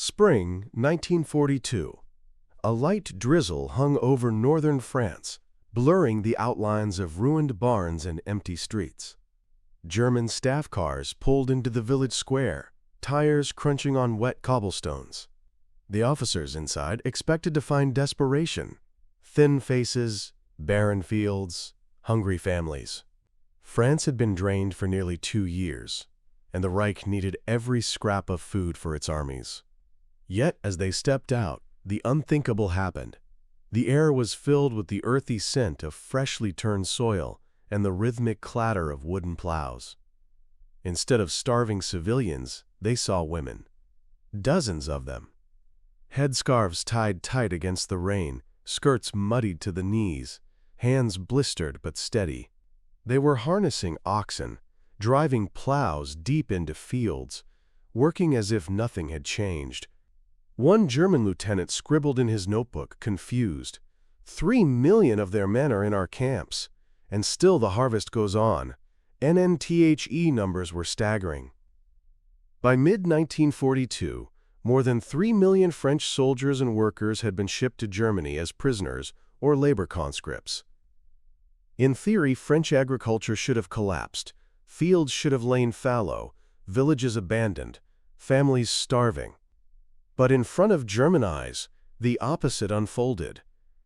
Spring 1942. A light drizzle hung over northern France, blurring the outlines of ruined barns and empty streets. German staff cars pulled into the village square, tires crunching on wet cobblestones. The officers inside expected to find desperation, thin faces, barren fields, hungry families. France had been drained for nearly 2 years, and the Reich needed every scrap of food for its armies. Yet, as they stepped out, the unthinkable happened. The air was filled with the earthy scent of freshly turned soil and the rhythmic clatter of wooden plows. Instead of starving civilians, they saw women. Dozens of them. Headscarves tied tight against the rain, skirts muddied to the knees, hands blistered but steady. They were harnessing oxen, driving plows deep into fields, working as if nothing had changed. One German lieutenant scribbled in his notebook, confused, 3 million of their men are in our camps, and still the harvest goes on. NNTHE numbers were staggering. By mid-1942, more than 3 million French soldiers and workers had been shipped to Germany as prisoners or labor conscripts. In theory, French agriculture should have collapsed, fields should have lain fallow, villages abandoned, families starving. But in front of German eyes, the opposite unfolded.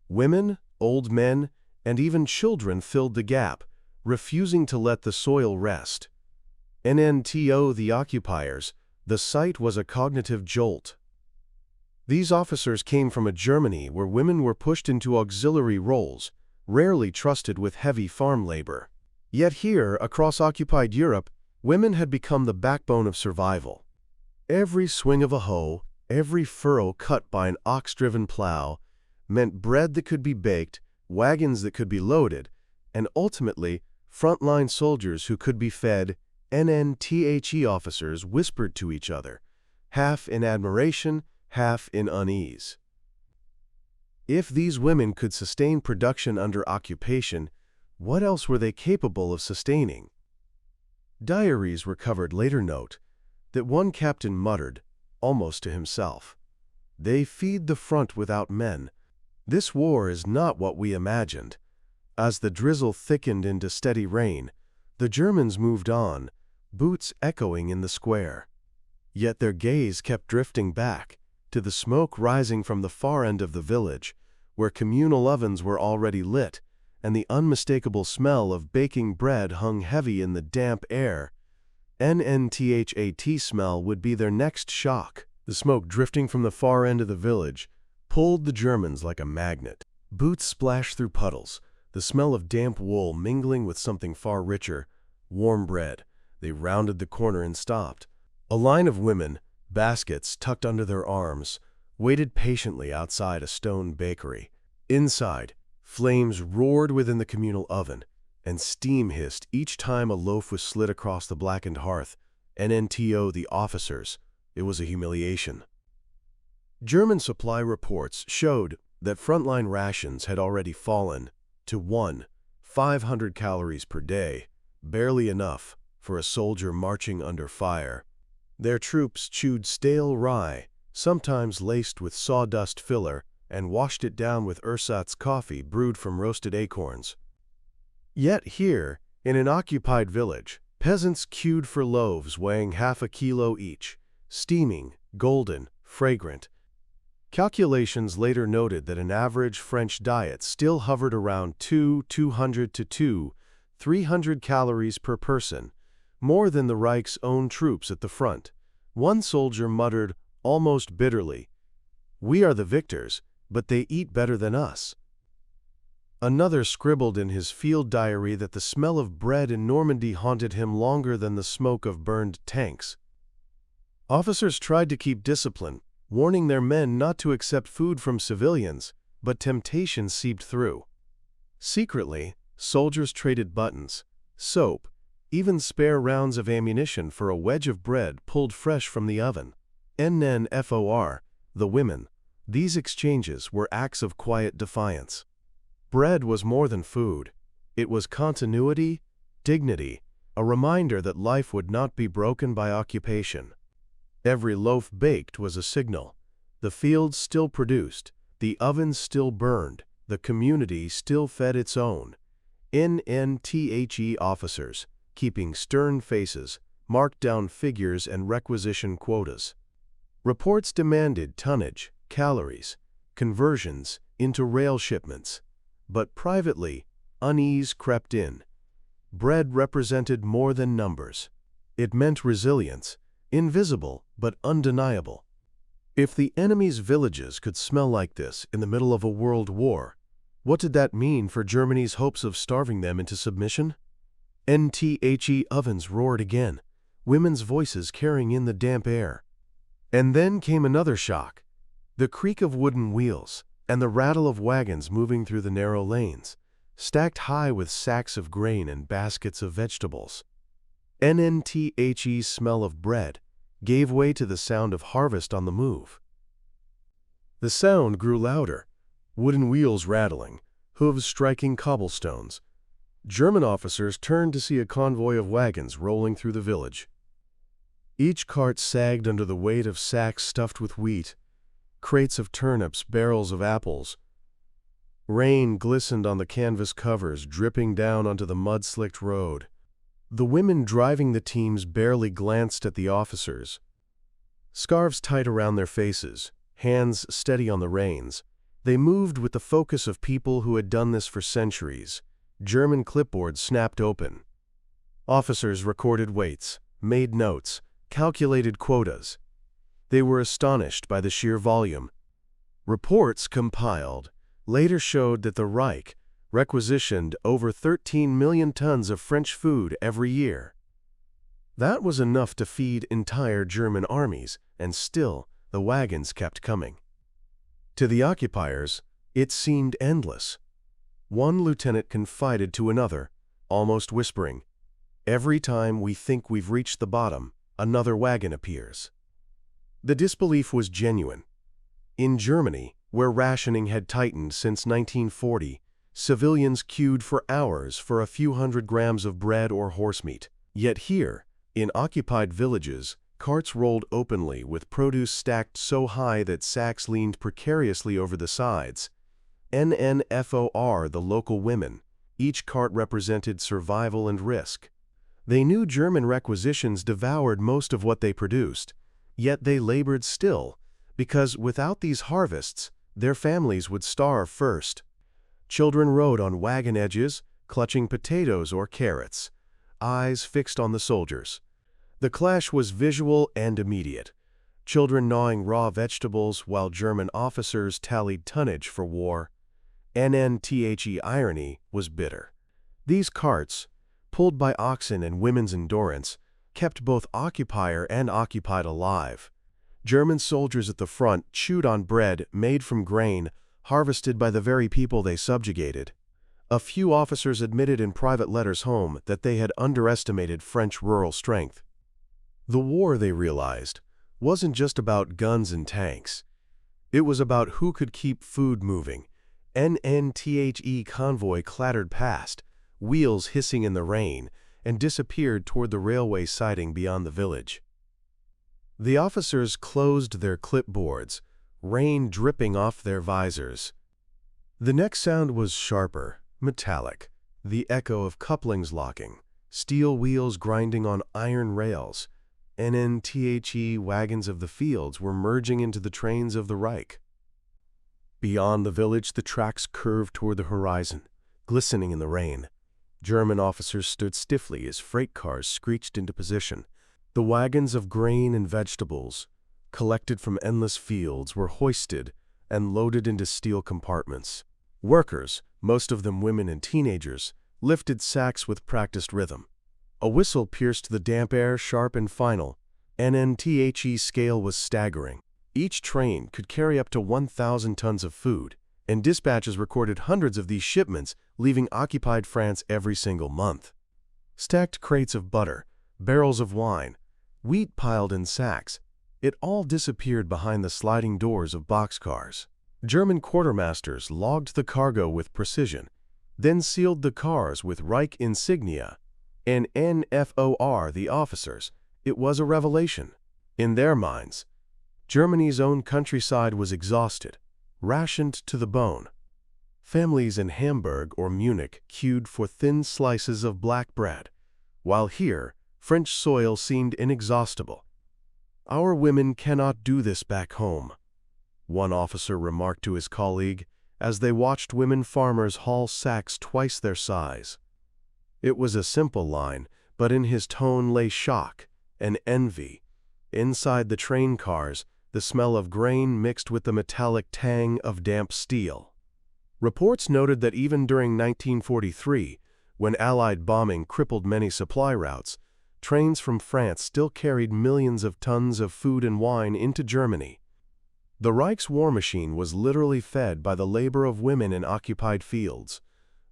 Women, old men, and even children filled the gap, refusing to let the soil rest. NNTO, the occupiers, the sight was a cognitive jolt. These officers came from a Germany where women were pushed into auxiliary roles, rarely trusted with heavy farm labor. Yet here, across occupied Europe, women had become the backbone of survival. Every swing of a hoe, every furrow cut by an ox-driven plow, meant bread that could be baked, wagons that could be loaded, and ultimately, frontline soldiers who could be fed. NNTHE officers whispered to each other, half in admiration, half in unease. If these women could sustain production under occupation, what else were they capable of sustaining? Diaries recovered later note that one captain muttered, almost to himself, "They feed the front without men. This war is not what we imagined." As the drizzle thickened into steady rain, the Germans moved on, boots echoing in the square. Yet their gaze kept drifting back to the smoke rising from the far end of the village, where communal ovens were already lit, and the unmistakable smell of baking bread hung heavy in the damp air. NNTHAT smell would be their next shock. The smoke drifting from the far end of the village pulled the Germans like a magnet. Boots splashed through puddles, the smell of damp wool mingling with something far richer, warm bread. They rounded the corner and stopped. A line of women, baskets tucked under their arms, waited patiently outside a stone bakery. Inside, flames roared within the communal oven, and steam hissed each time a loaf was slid across the blackened hearth. NNTO, the officers, it was a humiliation. German supply reports showed that frontline rations had already fallen to 500 calories per day, barely enough for a soldier marching under fire. Their troops chewed stale rye, sometimes laced with sawdust filler, and washed it down with ersatz coffee brewed from roasted acorns. Yet here, in an occupied village, peasants queued for loaves weighing half a kilo each, steaming, golden, fragrant. Calculations later noted that an average French diet still hovered around 200 to 300 calories per person, more than the Reich's own troops at the front. One soldier muttered, almost bitterly, "We are the victors, but they eat better than us." Another scribbled in his field diary that the smell of bread in Normandy haunted him longer than the smoke of burned tanks. Officers tried to keep discipline, warning their men not to accept food from civilians, but temptation seeped through. Secretly, soldiers traded buttons, soap, even spare rounds of ammunition for a wedge of bread pulled fresh from the oven. NNFOR, the women, these exchanges were acts of quiet defiance. Bread was more than food. It was continuity, dignity, a reminder that life would not be broken by occupation. Every loaf baked was a signal. The fields still produced, the ovens still burned, the community still fed its own. NNTHE officers, keeping stern faces, marked down figures and requisition quotas. Reports demanded tonnage, calories, conversions into rail shipments. But privately, unease crept in. Bread represented more than numbers. It meant resilience, invisible but undeniable. If the enemy's villages could smell like this in the middle of a world war, what did that mean for Germany's hopes of starving them into submission? NTHE ovens roared again, women's voices carrying in the damp air. And then came another shock. The creak of wooden wheels and the rattle of wagons moving through the narrow lanes, stacked high with sacks of grain and baskets of vegetables. NNTHE's smell of bread gave way to the sound of harvest on the move. The sound grew louder, wooden wheels rattling, hooves striking cobblestones. German officers turned to see a convoy of wagons rolling through the village. Each cart sagged under the weight of sacks stuffed with wheat, crates of turnips, barrels of apples. Rain glistened on the canvas covers, dripping down onto the mud-slicked road. The women driving the teams barely glanced at the officers. Scarves tight around their faces, hands steady on the reins, they moved with the focus of people who had done this for centuries. German clipboards snapped open. Officers recorded weights, made notes, calculated quotas. They were astonished by the sheer volume. Reports compiled later showed that the Reich requisitioned over 13 million tons of French food every year. That was enough to feed entire German armies, and still the wagons kept coming. To the occupiers, it seemed endless. One lieutenant confided to another, almost whispering, "Every time we think we've reached the bottom, another wagon appears." The disbelief was genuine. In Germany, where rationing had tightened since 1940, civilians queued for hours for a few hundred grams of bread or horsemeat. Yet here, in occupied villages, carts rolled openly with produce stacked so high that sacks leaned precariously over the sides. NNFOR, the local women, each cart represented survival and risk. They knew German requisitions devoured most of what they produced, yet they labored still, because without these harvests, their families would starve first. Children rode on wagon edges, clutching potatoes or carrots, eyes fixed on the soldiers. The clash was visual and immediate. Children gnawing raw vegetables while German officers tallied tonnage for war. NNTHE irony was bitter. These carts, pulled by oxen and women's endurance, kept both occupier and occupied alive. German soldiers at the front chewed on bread made from grain harvested by the very people they subjugated. A few officers admitted in private letters home that they had underestimated French rural strength. The war, they realized, wasn't just about guns and tanks. It was about who could keep food moving. NNTHE convoy clattered past, wheels hissing in the rain, and disappeared toward the railway siding beyond the village. The officers closed their clipboards, rain dripping off their visors. The next sound was sharper, metallic, the echo of couplings locking, steel wheels grinding on iron rails. NNTHE wagons of the fields were merging into the trains of the Reich. Beyond the village, the tracks curved toward the horizon, glistening in the rain. German officers stood stiffly as freight cars screeched into position. The wagons of grain and vegetables, collected from endless fields, were hoisted and loaded into steel compartments. Workers, most of them women and teenagers, lifted sacks with practiced rhythm. A whistle pierced the damp air, sharp and final. NNTHE's scale was staggering. Each train could carry up to 1,000 tons of food, and dispatches recorded hundreds of these shipments leaving occupied France every single month. Stacked crates of butter, barrels of wine, wheat piled in sacks, it all disappeared behind the sliding doors of boxcars. German quartermasters logged the cargo with precision, then sealed the cars with Reich insignia. And NFOR, the officers, it was a revelation. In their minds, Germany's own countryside was exhausted, rationed to the bone. Families in Hamburg or Munich queued for thin slices of black bread, while here, French soil seemed inexhaustible. "Our women cannot do this back home," one officer remarked to his colleague as they watched women farmers haul sacks twice their size. It was a simple line, but in his tone lay shock and envy. Inside the train cars, the smell of grain mixed with the metallic tang of damp steel. Reports noted that even during 1943, when Allied bombing crippled many supply routes, trains from France still carried millions of tons of food and wine into Germany. The Reich's war machine was literally fed by the labor of women in occupied fields.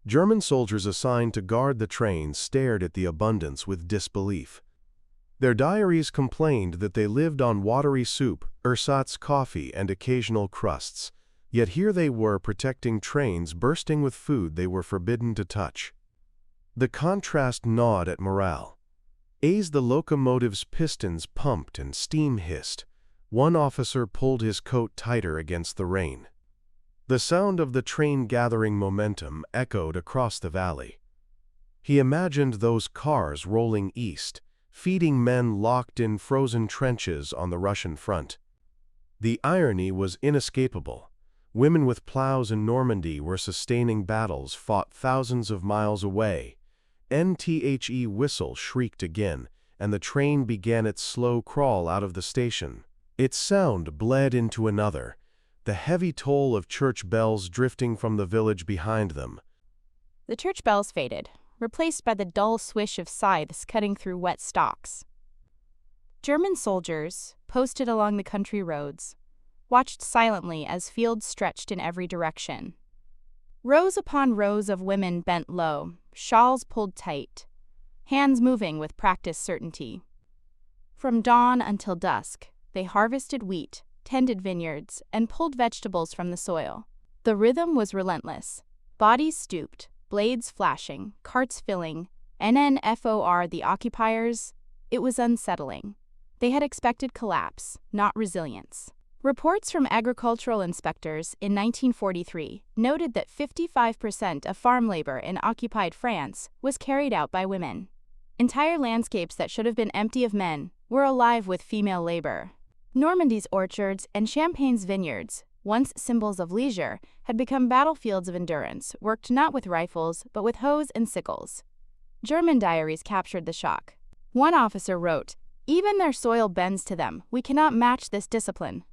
German soldiers assigned to guard the trains stared at the abundance with disbelief. Their diaries complained that they lived on watery soup, ersatz coffee, and occasional crusts. Yet here they were protecting trains bursting with food they were forbidden to touch. The contrast gnawed at morale. As the locomotive's pistons pumped and steam hissed, one officer pulled his coat tighter against the rain. The sound of the train gathering momentum echoed across the valley. He imagined those cars rolling east, feeding men locked in frozen trenches on the Russian front. The irony was inescapable. Women with plows in Normandy were sustaining battles fought thousands of miles away. NTHE whistle shrieked again, and the train began its slow crawl out of the station. Its sound bled into another, the heavy toll of church bells drifting from the village behind them. The church bells faded, replaced by the dull swish of scythes cutting through wet stalks. German soldiers, posted along the country roads, watched silently as fields stretched in every direction. Rows upon rows of women bent low, shawls pulled tight, hands moving with practiced certainty. From dawn until dusk, they harvested wheat, tended vineyards, and pulled vegetables from the soil. The rhythm was relentless. Bodies stooped, blades flashing, carts filling, NNFOR the occupiers. It was unsettling. They had expected collapse, not resilience. Reports from agricultural inspectors in 1943 noted that 55% of farm labor in occupied France was carried out by women. Entire landscapes that should have been empty of men were alive with female labor. Normandy's orchards and Champagne's vineyards, once symbols of leisure, had become battlefields of endurance, worked not with rifles but with hoes and sickles. German diaries captured the shock. One officer wrote, "Even their soil bends to them. We cannot match this discipline."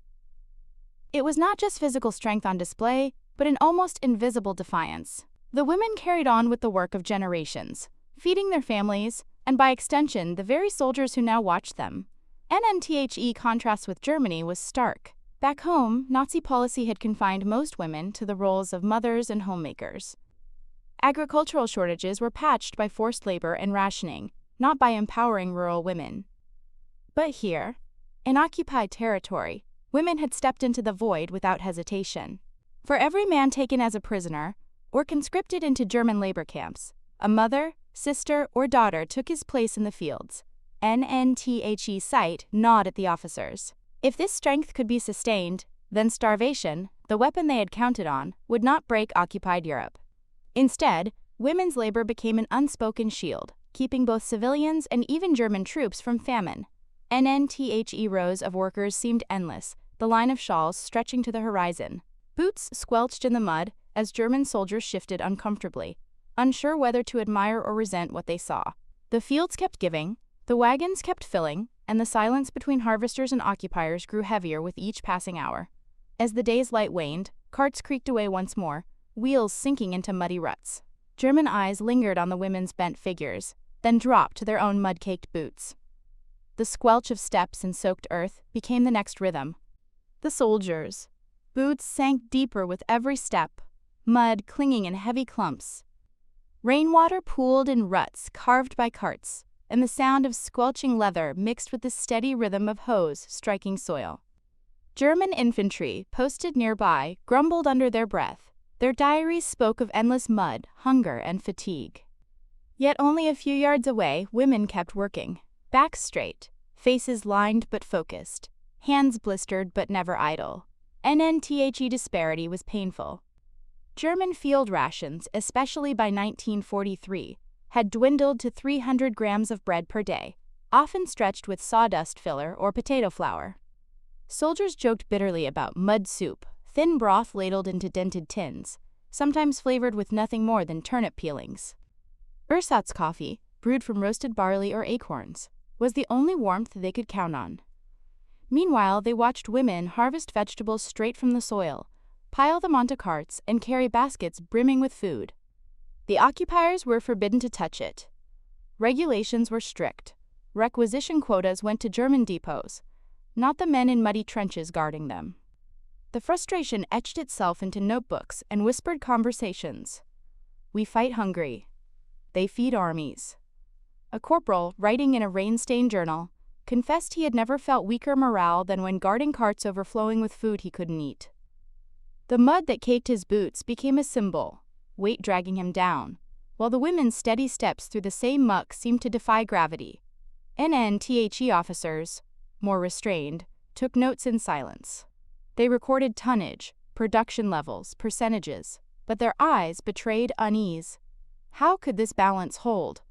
It was not just physical strength on display, but an almost invisible defiance. The women carried on with the work of generations, feeding their families, and by extension, the very soldiers who now watched them. NNTHE contrast with Germany was stark. Back home, Nazi policy had confined most women to the roles of mothers and homemakers. Agricultural shortages were patched by forced labor and rationing, not by empowering rural women. But here, in occupied territory, women had stepped into the void without hesitation. For every man taken as a prisoner or conscripted into German labor camps, a mother, sister, or daughter took his place in the fields. NNTHE sight gnawed at the officers. If this strength could be sustained, then starvation, the weapon they had counted on, would not break occupied Europe. Instead, women's labor became an unspoken shield, keeping both civilians and even German troops from famine. NNTHE rows of workers seemed endless, the line of shawls stretching to the horizon. Boots squelched in the mud as German soldiers shifted uncomfortably, unsure whether to admire or resent what they saw. The fields kept giving, the wagons kept filling, and the silence between harvesters and occupiers grew heavier with each passing hour. As the day's light waned, carts creaked away once more, wheels sinking into muddy ruts. German eyes lingered on the women's bent figures, then dropped to their own mud-caked boots. The squelch of steps in soaked earth became the next rhythm. The soldiers' boots sank deeper with every step, mud clinging in heavy clumps. Rainwater pooled in ruts carved by carts, and the sound of squelching leather mixed with the steady rhythm of hoes striking soil. German infantry, posted nearby, grumbled under their breath. Their diaries spoke of endless mud, hunger, and fatigue. Yet only a few yards away, women kept working. Backs straight, faces lined but focused, hands blistered but never idle. NNTHE disparity was painful. German field rations, especially by 1943, had dwindled to 300 grams of bread per day, often stretched with sawdust filler or potato flour. Soldiers joked bitterly about mud soup, thin broth ladled into dented tins, sometimes flavored with nothing more than turnip peelings. Ersatz coffee, brewed from roasted barley or acorns, was the only warmth they could count on. Meanwhile, they watched women harvest vegetables straight from the soil, pile them onto carts, and carry baskets brimming with food. The occupiers were forbidden to touch it. Regulations were strict. Requisition quotas went to German depots, not the men in muddy trenches guarding them. The frustration etched itself into notebooks and whispered conversations. We fight hungry. They feed armies. A corporal, writing in a rain-stained journal, confessed he had never felt weaker morale than when guarding carts overflowing with food he couldn't eat. The mud that caked his boots became a symbol, weight dragging him down, while the women's steady steps through the same muck seemed to defy gravity. NNTHE officers, more restrained, took notes in silence. They recorded tonnage, production levels, percentages, but their eyes betrayed unease. How could this balance hold?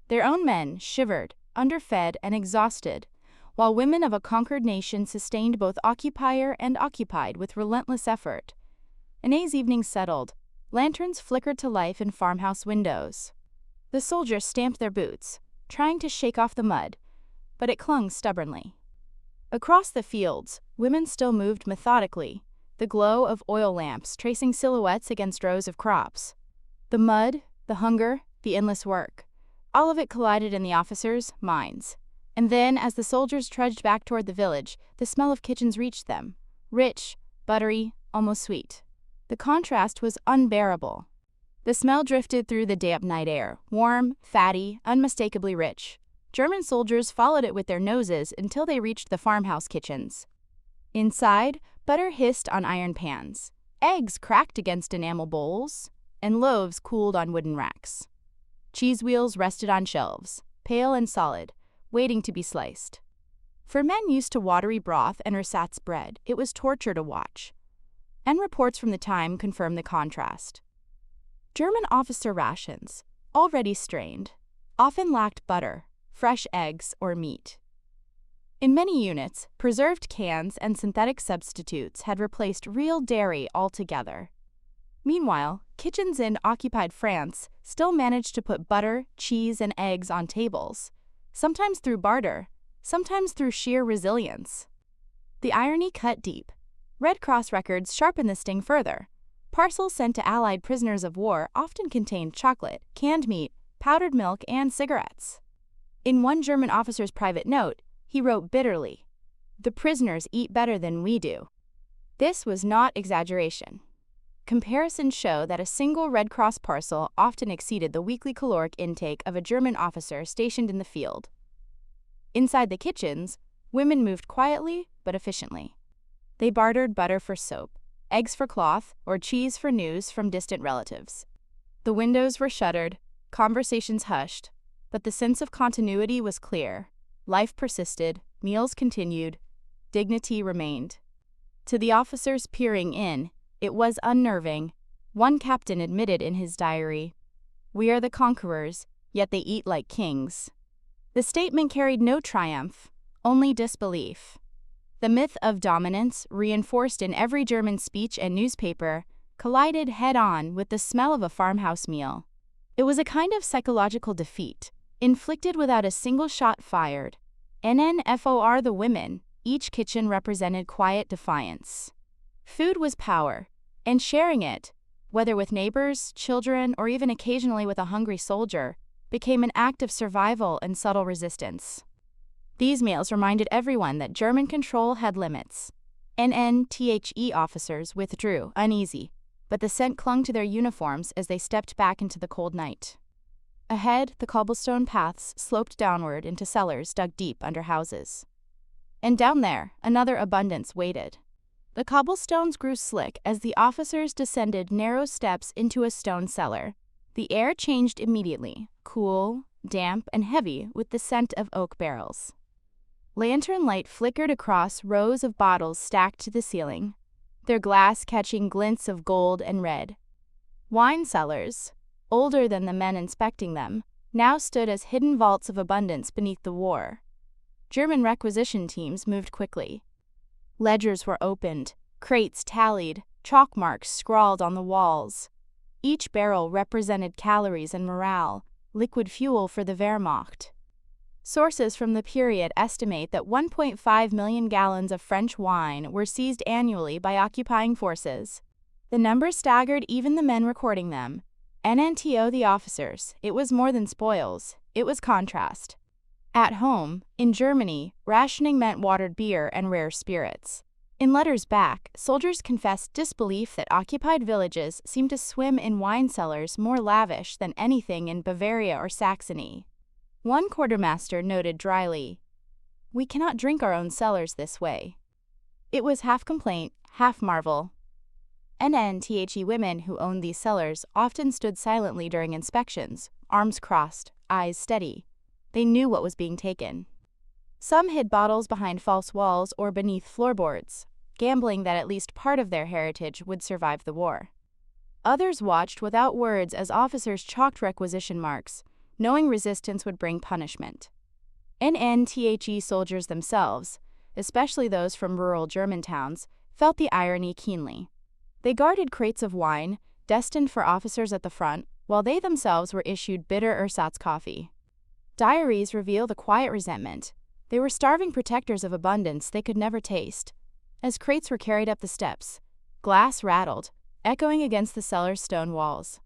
Their own men shivered, underfed, and exhausted, while women of a conquered nation sustained both occupier and occupied with relentless effort. As evening settled, lanterns flickered to life in farmhouse windows. The soldiers stamped their boots, trying to shake off the mud, but it clung stubbornly. Across the fields, women still moved methodically, the glow of oil lamps tracing silhouettes against rows of crops. The mud, the hunger, the endless work, all of it collided in the officers' minds. And then, as the soldiers trudged back toward the village, the smell of kitchens reached them, rich, buttery, almost sweet. The contrast was unbearable. The smell drifted through the damp night air, warm, fatty, unmistakably rich. German soldiers followed it with their noses until they reached the farmhouse kitchens. Inside, butter hissed on iron pans, eggs cracked against enamel bowls, and loaves cooled on wooden racks. Cheese wheels rested on shelves, pale and solid, waiting to be sliced. For men used to watery broth and ersatz bread, it was torture to watch. And reports from the time confirm the contrast. German officer rations, already strained, often lacked butter, fresh eggs, or meat. In many units, preserved cans and synthetic substitutes had replaced real dairy altogether. Meanwhile, kitchens in occupied France still managed to put butter, cheese, and eggs on tables, sometimes through barter, sometimes through sheer resilience. The irony cut deep. Red Cross records sharpened the sting further. Parcels sent to Allied prisoners of war often contained chocolate, canned meat, powdered milk, and cigarettes. In one German officer's private note, he wrote bitterly, "The prisoners eat better than we do." This was not exaggeration. Comparisons show that a single Red Cross parcel often exceeded the weekly caloric intake of a German officer stationed in the field. Inside the kitchens, women moved quietly but efficiently. They bartered butter for soap, eggs for cloth, or cheese for news from distant relatives. The windows were shuttered, conversations hushed, but the sense of continuity was clear. Life persisted, meals continued, dignity remained. To the officers peering in, it was unnerving. One captain admitted in his diary, "We are the conquerors, yet they eat like kings." The statement carried no triumph, only disbelief. The myth of dominance, reinforced in every German speech and newspaper, collided head-on with the smell of a farmhouse meal. It was a kind of psychological defeat, inflicted without a single shot fired. NNFOR the women, each kitchen represented quiet defiance. Food was power, and sharing it, whether with neighbors, children, or even occasionally with a hungry soldier, became an act of survival and subtle resistance. These meals reminded everyone that German control had limits. NNTHE officers withdrew, uneasy, but the scent clung to their uniforms as they stepped back into the cold night. Ahead, the cobblestone paths sloped downward into cellars dug deep under houses. And down there, another abundance waited. The cobblestones grew slick as the officers descended narrow steps into a stone cellar. The air changed immediately, cool, damp, and heavy with the scent of oak barrels. Lantern light flickered across rows of bottles stacked to the ceiling, their glass catching glints of gold and red. Wine cellars, older than the men inspecting them, now stood as hidden vaults of abundance beneath the war. German requisition teams moved quickly. Ledgers were opened, crates tallied, chalk marks scrawled on the walls. Each barrel represented calories and morale, liquid fuel for the Wehrmacht. Sources from the period estimate that 1.5 million gallons of French wine were seized annually by occupying forces. The number staggered even the men recording them. NNTO the officers, it was more than spoils, it was contrast. At home, in Germany, rationing meant watered beer and rare spirits. In letters back, soldiers confessed disbelief that occupied villages seemed to swim in wine cellars more lavish than anything in Bavaria or Saxony. One quartermaster noted dryly, "We cannot drink our own cellars this way." It was half complaint, half marvel. NNTHE women who owned these cellars often stood silently during inspections, arms crossed, eyes steady. They knew what was being taken. Some hid bottles behind false walls or beneath floorboards, gambling that at least part of their heritage would survive the war. Others watched without words as officers chalked requisition marks, knowing resistance would bring punishment. NNTHE soldiers themselves, especially those from rural German towns, felt the irony keenly. They guarded crates of wine, destined for officers at the front, while they themselves were issued bitter ersatz coffee. Diaries reveal the quiet resentment. They were starving protectors of abundance they could never taste. As crates were carried up the steps, glass rattled, echoing against the cellar's stone walls.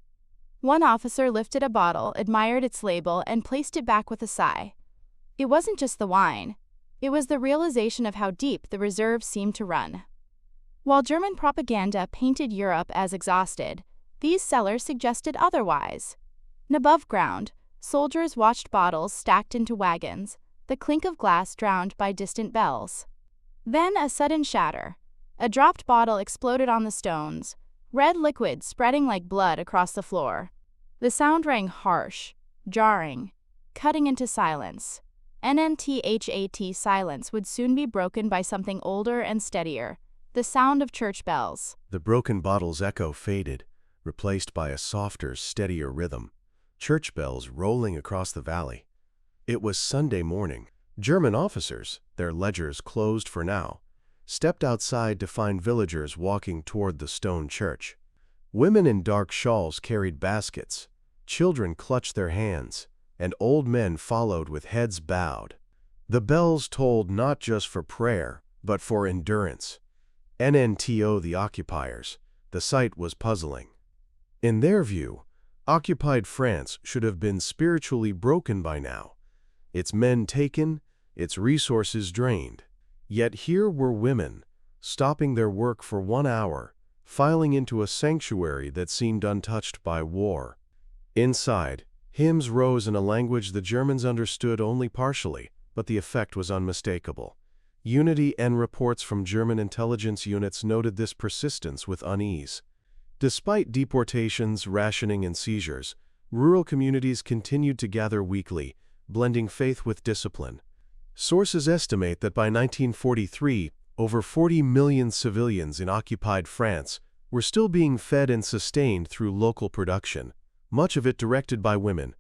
One officer lifted a bottle, admired its label, and placed it back with a sigh. It wasn't just the wine. It was the realization of how deep the reserves seemed to run. While German propaganda painted Europe as exhausted, these cellars suggested otherwise. Above ground, soldiers watched bottles stacked into wagons, the clink of glass drowned by distant bells. Then a sudden shatter. A dropped bottle exploded on the stones, red liquid spreading like blood across the floor. The sound rang harsh, jarring, cutting into silence. NNTHAT silence would soon be broken by something older and steadier, the sound of church bells. The broken bottle's echo faded, replaced by a softer, steadier rhythm. Church bells rolling across the valley. It was Sunday morning. German officers, their ledgers closed for now, stepped outside to find villagers walking toward the stone church. Women in dark shawls carried baskets, children clutched their hands, and old men followed with heads bowed. The bells tolled not just for prayer, but for endurance. NNTO the occupiers, the sight was puzzling. In their view, occupied France should have been spiritually broken by now, its men taken, its resources drained. Yet here were women, stopping their work for 1 hour, filing into a sanctuary that seemed untouched by war. Inside, hymns rose in a language the Germans understood only partially, but the effect was unmistakable. Unity and reports from German intelligence units noted this persistence with unease. Despite deportations, rationing, and seizures, rural communities continued to gather weekly, blending faith with discipline. Sources estimate that by 1943, over 40 million civilians in occupied France were still being fed and sustained through local production, much of it directed by women.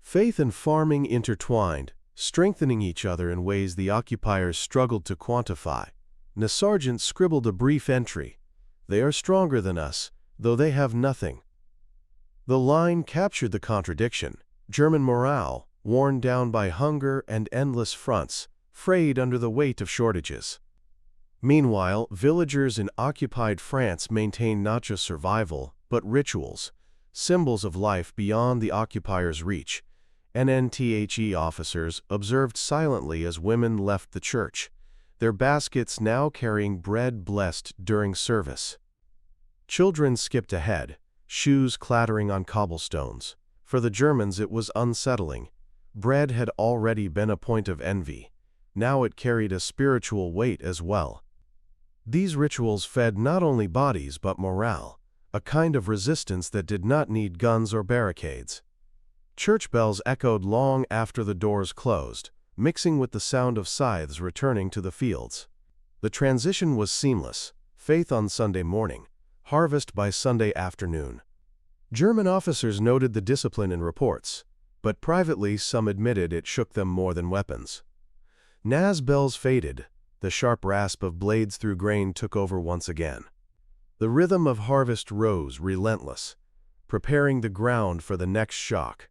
Faith and farming intertwined, strengthening each other in ways the occupiers struggled to quantify. The sergeant scribbled a brief entry. "They are stronger than us, though they have nothing." The line captured the contradiction. German morale, worn down by hunger and endless fronts, frayed under the weight of shortages. Meanwhile, villagers in occupied France maintained not just survival, but rituals, symbols of life beyond the occupier's reach. NNTHE officers observed silently as women left the church, their baskets now carrying bread blessed during service. Children skipped ahead, shoes clattering on cobblestones. For the Germans it was unsettling. Bread had already been a point of envy. Now it carried a spiritual weight as well. These rituals fed not only bodies but morale, a kind of resistance that did not need guns or barricades. Church bells echoed long after the doors closed, mixing with the sound of scythes returning to the fields. The transition was seamless, faith on Sunday morning, harvest by Sunday afternoon. German officers noted the discipline in reports, but privately some admitted it shook them more than weapons. As bells faded, the sharp rasp of blades through grain took over once again. The rhythm of harvest rose relentless, preparing the ground for the next shock.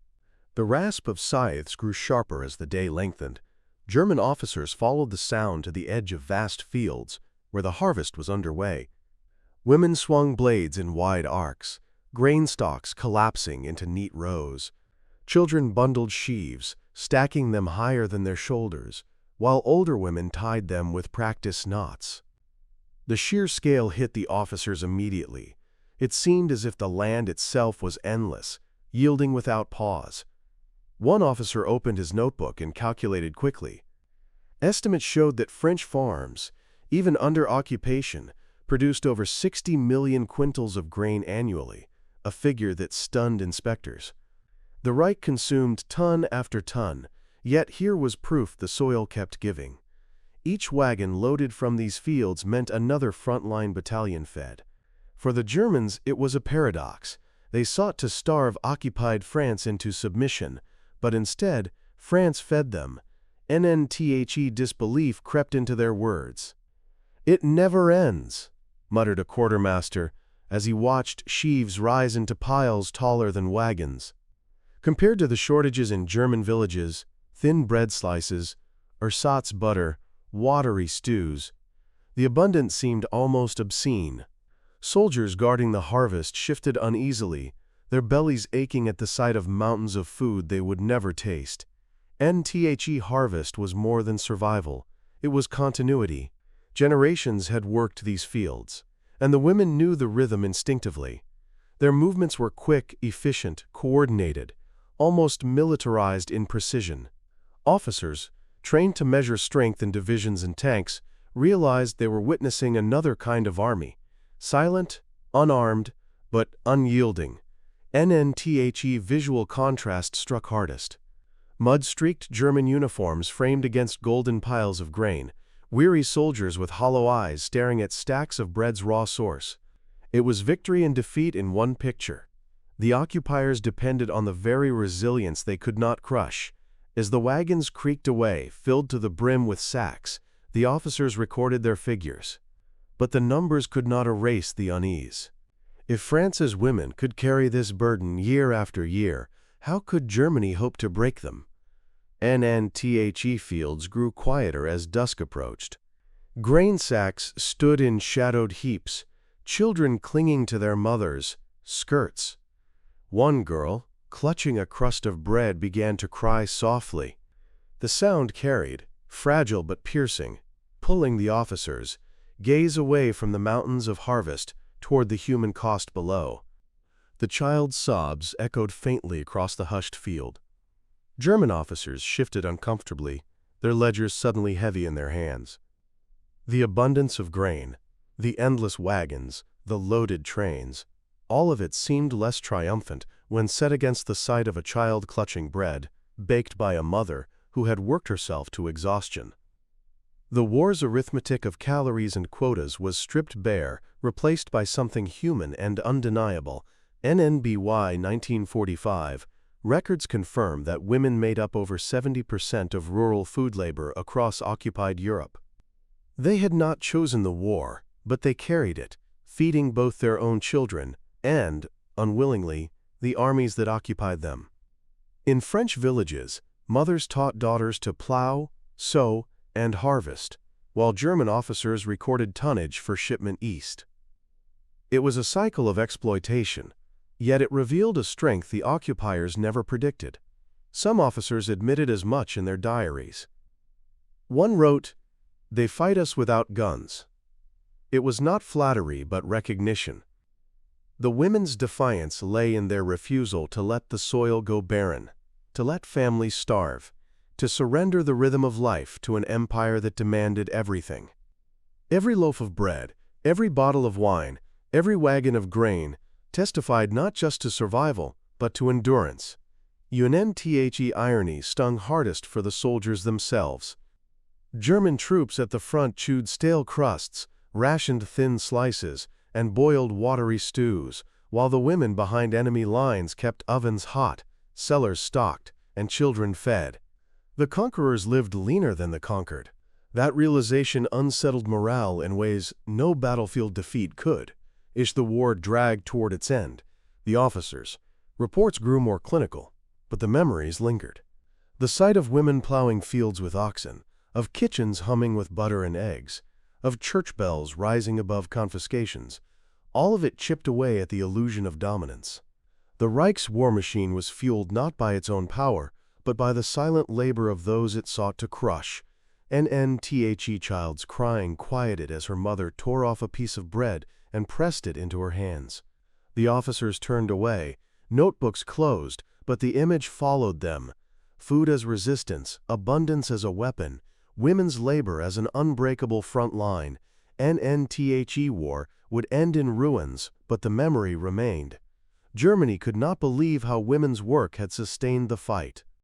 The rasp of scythes grew sharper as the day lengthened. German officers followed the sound to the edge of vast fields where the harvest was underway. Women swung blades in wide arcs, grain stalks collapsing into neat rows. Children bundled sheaves, stacking them higher than their shoulders, while older women tied them with practice knots. The sheer scale hit the officers immediately. It seemed as if the land itself was endless, yielding without pause. One officer opened his notebook and calculated quickly. Estimates showed that French farms, even under occupation, produced over 60 million quintals of grain annually, a figure that stunned inspectors. The Reich consumed ton after ton, yet here was proof the soil kept giving. Each wagon loaded from these fields meant another frontline battalion fed. For the Germans, it was a paradox. They sought to starve occupied France into submission, but instead, France fed them. NNTHE disbelief crept into their words. "It never ends," muttered a quartermaster as he watched sheaves rise into piles taller than wagons. Compared to the shortages in German villages, thin bread slices, ersatz butter, watery stews, the abundance seemed almost obscene. Soldiers guarding the harvest shifted uneasily, their bellies aching at the sight of mountains of food they would never taste. NTHE harvest was more than survival, it was continuity. Generations had worked these fields, and the women knew the rhythm instinctively. Their movements were quick, efficient, coordinated, almost militarized in precision. Officers, trained to measure strength in divisions and tanks, realized they were witnessing another kind of army, silent, unarmed, but unyielding. NNTHE visual contrast struck hardest. Mud-streaked German uniforms framed against golden piles of grain, weary soldiers with hollow eyes staring at stacks of bread's raw source. It was victory and defeat in one picture. The occupiers depended on the very resilience they could not crush. As the wagons creaked away, filled to the brim with sacks, the officers recorded their figures. But the numbers could not erase the unease. If France's women could carry this burden year after year, how could Germany hope to break them? NNTHE fields grew quieter as dusk approached. Grain sacks stood in shadowed heaps, children clinging to their mothers' skirts. One girl, clutching a crust of bread, began to cry softly. The sound carried, fragile but piercing, pulling the officers' gaze away from the mountains of harvest toward the human cost below. The child's sobs echoed faintly across the hushed field. German officers shifted uncomfortably, their ledgers suddenly heavy in their hands. The abundance of grain, the endless wagons, the loaded trains, all of it seemed less triumphant when set against the sight of a child clutching bread, baked by a mother who had worked herself to exhaustion. The war's arithmetic of calories and quotas was stripped bare, replaced by something human and undeniable. NNBY 1945, records confirm that women made up over 70% of rural food labor across occupied Europe. They had not chosen the war, but they carried it, feeding both their own children and, unwillingly, the armies that occupied them. In French villages, mothers taught daughters to plow, sow, and harvest, while German officers recorded tonnage for shipment east. It was a cycle of exploitation, yet it revealed a strength the occupiers never predicted. Some officers admitted as much in their diaries. One wrote, "They fight us without guns." It was not flattery but recognition. The women's defiance lay in their refusal to let the soil go barren, to let families starve, to surrender the rhythm of life to an empire that demanded everything. Every loaf of bread, every bottle of wine, every wagon of grain testified not just to survival, but to endurance. Untold irony stung hardest for the soldiers themselves. German troops at the front chewed stale crusts, rationed thin slices, and boiled watery stews, while the women behind enemy lines kept ovens hot, cellars stocked, and children fed. The conquerors lived leaner than the conquered. That realization unsettled morale in ways no battlefield defeat could. As the war dragged toward its end, the officers' reports grew more clinical, but the memories lingered. The sight of women plowing fields with oxen, of kitchens humming with butter and eggs, of church bells rising above confiscations, all of it chipped away at the illusion of dominance. The Reich's war machine was fueled not by its own power, but by the silent labor of those it sought to crush. Untold child's crying quieted as her mother tore off a piece of bread and pressed it into her hands. The officers turned away, notebooks closed, but the image followed them. Food as resistance, abundance as a weapon, women's labor as an unbreakable front line. Untold war would end in ruins, but the memory remained. Germany could not believe how women's work had sustained the fight.